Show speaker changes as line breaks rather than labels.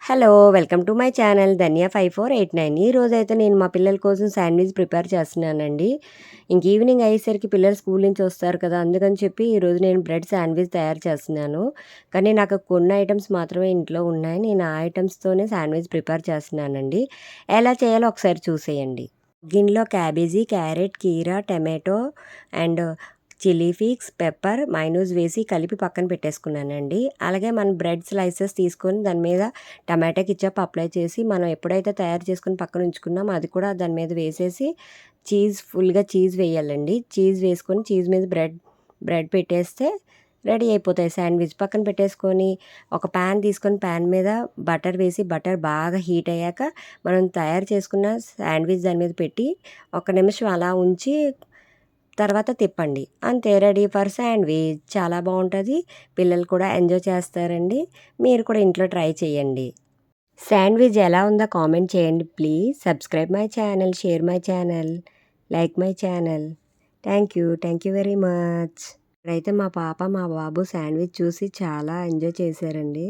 Hello! Welcome to my channel Dhanya 5489. ఈరోజైతే నేను మా పిల్లల కోసం శాండ్విచ్ ప్రిపేర్ చేస్తున్నానండి. ఈవినింగ్ అయ్యేసరికి పిల్లలు స్కూల్ నుంచి వస్తారు కదా! అందుకని చెప్పి ఈరోజు నేను బ్రెడ్ శాండ్విచ్ తయారు చేస్తున్నాను. కానీ నాకు కొన్ని ఐటెమ్స్ మాత్రమే ఇంట్లో ఉన్నాయి. నేను ఆ ఐటెమ్స్‌తోనే శాండ్విచ్ ప్రిపేర్ చేస్తున్నానండి. ఎలా చేయాలో ఒకసారి చూసేయండి. గిన్నెలో క్యాబేజీ, క్యారెట్, కీరా, tomato and chilli flakes, pepper, mayonnaise వేసి కలిపి పక్కన పెట్టేసుకున్నానండి. అలాగే మనం బ్రెడ్ స్లైసెస్ తీసుకొని దాని మీద టమాటా కెచప్ అప్లై చేసి మనం ఎప్పుడైతే తయారు చేసుకొని పక్కన ఉంచుకున్నామో అది కూడా దాని మీద వేసేసి ఫుల్‌గా చీజ్ వేయాలండి. చీజ్ వేసుకొని చీజ్ మీద బ్రెడ్ పెట్టేస్తే రెడీ అయిపోతాయి శాండ్విచ్. పక్కన పెట్టేసుకొని ఒక పాన్ తీసుకొని పాన్ మీద బటర్ వేసి బటర్ బాగా హీట్ అయ్యాక మనం తయారు చేసుకున్న శాండ్విచ్ దాని మీద పెట్టి ఒక నిమిషం అలా ఉంచి తర్వాత తిప్పండి. అంతే, రెడీ ఫర్ శాండ్విచ్. చాలా బావుంటది. పిల్లలు కూడా ఎంజాయ్ చేస్తారండి. మీరు కూడా ఇంట్లో ట్రై చేయండి. శాండ్విచ్ ఎలా ఉందో కామెంట్ చేయండి please. Subscribe my channel, share my channel, like my channel. Thank you very much. ఇప్పుడైతే మా పాప, మా బాబు శాండ్విచ్ చూసి చాలా ఎంజాయ్ చేశారండి.